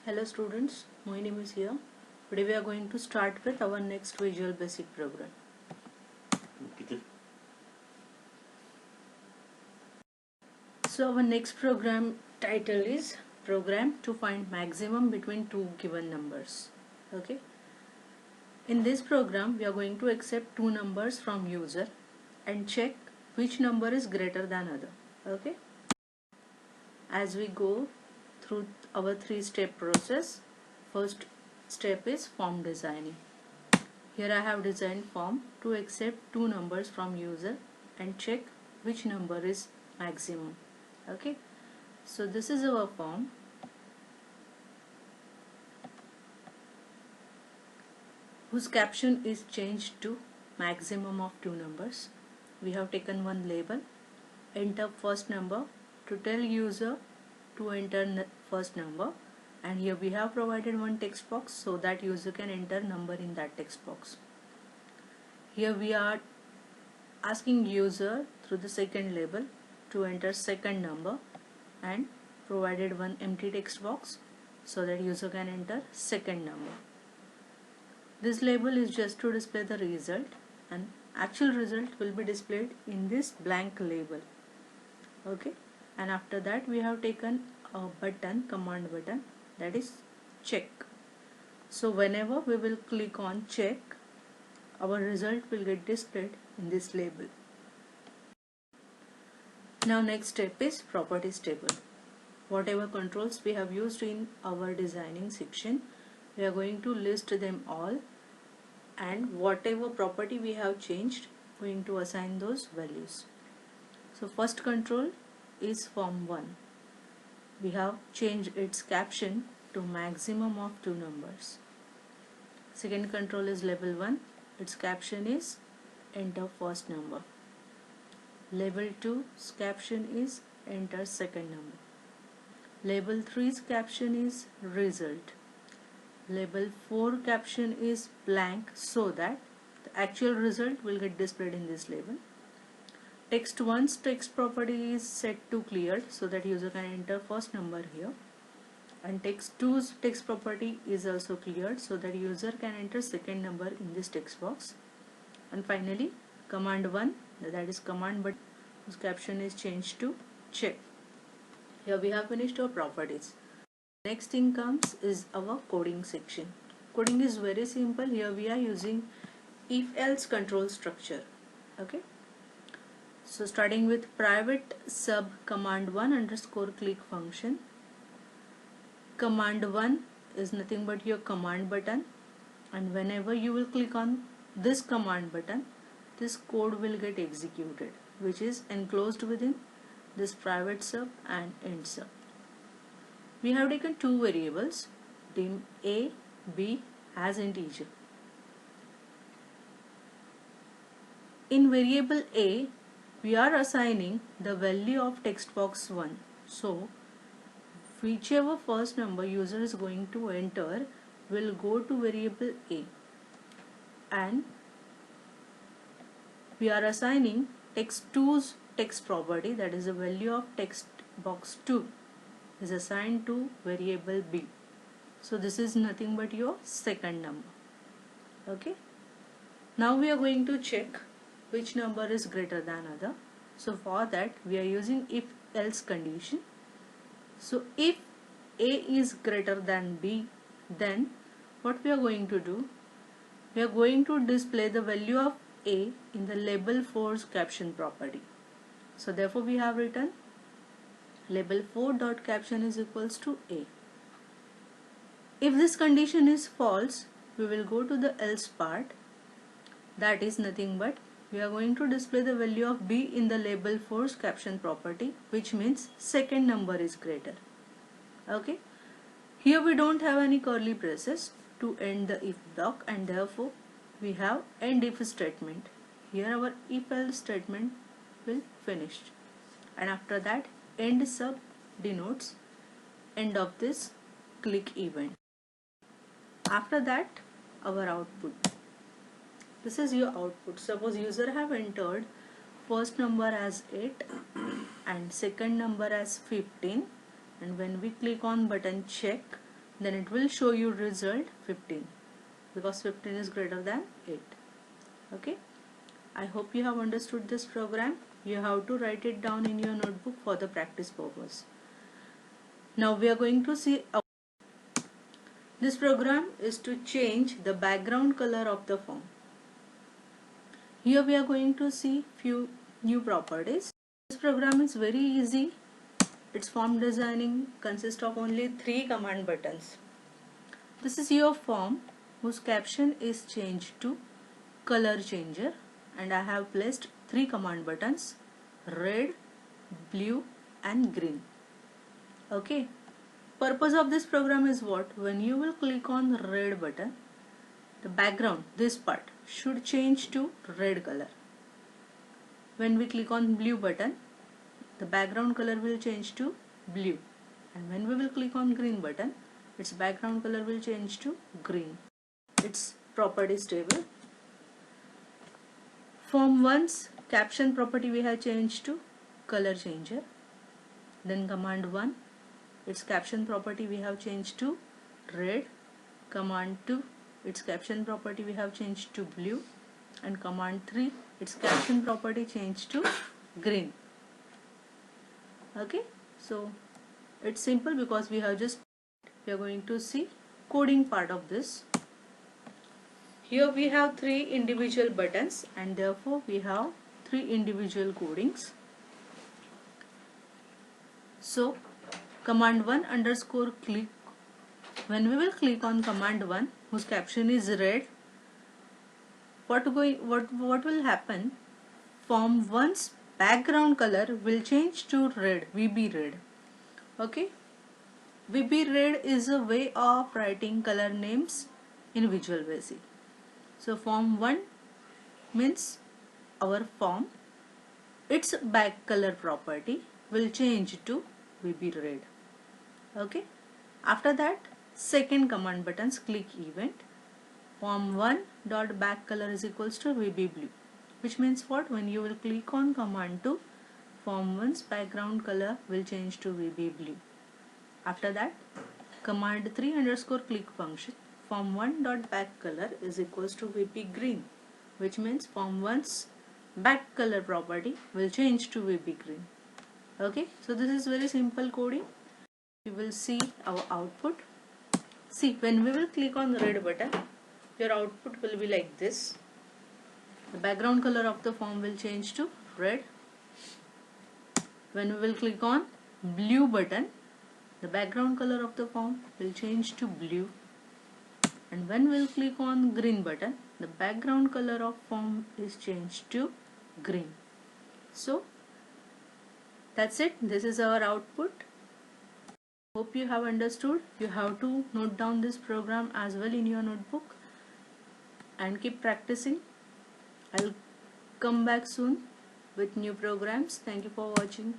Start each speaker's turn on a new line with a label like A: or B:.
A: Hello students, my name is here. Today we are going to start with our next Visual Basic program. So our next program title is Program to find maximum between two given numbers. Okay. In this program we are going to accept two numbers from user and check which number is greater than other. Okay. As we go through our three-step process, first step is form designing. Here I have designed form to accept two numbers from user and check which number is maximum. Okay, so this is our form. Whose caption is changed to maximum of two numbers. We have taken one label, enter first number, to tell user to enter first number, and here we have provided one text box so that user can enter number in that text box. Here we are asking user through the second label to enter second number and provided one empty text box so that user can enter second number. This label is just to display the result, and actual result will be displayed in this blank label. Okay, and after that we have taken a button, command button, that is check. So whenever we will click on check, our result will get displayed in this label. Now next step is properties table. Whatever controls we have used in our designing section, we are going to list them all, and whatever property we have changed, going to assign those values. So first control is form 1. We have changed its caption to maximum of two numbers. Second control is level 1. Its caption is enter first number. Level 2's caption is enter second number. Level 3's caption is result. Level 4 caption is blank so that the actual result will get displayed in this label. Text 1's text property is set to cleared so that user can enter first number here. And text 2's text property is also cleared so that user can enter second number in this text box. And finally, command 1, that is command but whose caption is changed to check. Here we have finished our properties. Next thing comes is our coding section. Coding is very simple. Here we are using if-else control structure. Okay. So starting with private sub command 1 underscore click function. Command 1 is nothing but your command button, and whenever you will click on this command button, this code will get executed, which is enclosed within this private sub and end sub. We have taken two variables, dim a, b as integer. In variable a, we are assigning the value of text box 1. So whichever first number user is going to enter will go to variable a, and we are assigning text 2's text property, that is the value of text box 2 is assigned to variable b. So this is nothing but your second number. Okay. Now we are going to check which number is greater than other. So for that we are using if else condition. So if a is greater than b, then what we are going to do, we are going to display the value of a in the label 4's caption property. So therefore we have written label 4 dot caption is equals to a. If this condition is false, we will go to the else part. That is nothing but we are going to display the value of b in the label 4's caption property, which means second number is greater. Okay. Here we don't have any curly braces to end the if block, and therefore we have end if statement. Here our if else statement will finish, and after that end sub denotes end of this click event. After that our output. This is your output. Suppose user have entered first number as 8 and second number as 15, and when we click on button check, then it will show you result 15 because 15 is greater than 8. Okay, I hope you have understood this program. You have to write it down in your notebook for the practice purpose. Now we are going to see this program is to change the background color of the form. Here we are going to see few new properties. This program is very easy. Its form designing consists of only 3 command buttons. This is your form whose caption is changed to color changer, and I have placed 3 command buttons: red, blue and green. Okay, purpose of this program is what? When you will click on the red button, the background, this part, should change to red color. When we click on blue button, the background color will change to blue, and when we will click on green button, its background color will change to green. Its properties table. Form 1's caption property we have changed to color changer. Then command 1, its caption property we have changed to red. Command 2, its caption property we have changed to blue. And command 3, its caption property changed to green. Okay, so it's simple because we are going to see coding part of this. Here we have 3 individual buttons and therefore we have 3 individual codings. So command 1 underscore click, when we will click on command 1 whose caption is red, what will happen? Form 1's background color will change to red, VB red. Okay, VB red is a way of writing color names in Visual Basic. So form 1 means our form, its back color property will change to VB red. Okay, after that second command buttons click event, form 1 dot back color is equals to VB blue, which means what? When you will click on command 2, form 1's background color will change to VB blue. After that command 3 underscore click function, form 1 dot back color is equals to VB green, which means form 1's back color property will change to VB green. Okay, so this is very simple coding. We will see our output. See, when we will click on the red button, your output will be like this. The background color of the form will change to red. When we will click on blue button, the background color of the form will change to blue. And when we will click on green button, the background color of form is changed to green. So that's it. This is our output. Hope you have understood. You have to note down this program as well in your notebook and keep practicing. I'll come back soon with new programs. Thank you for watching.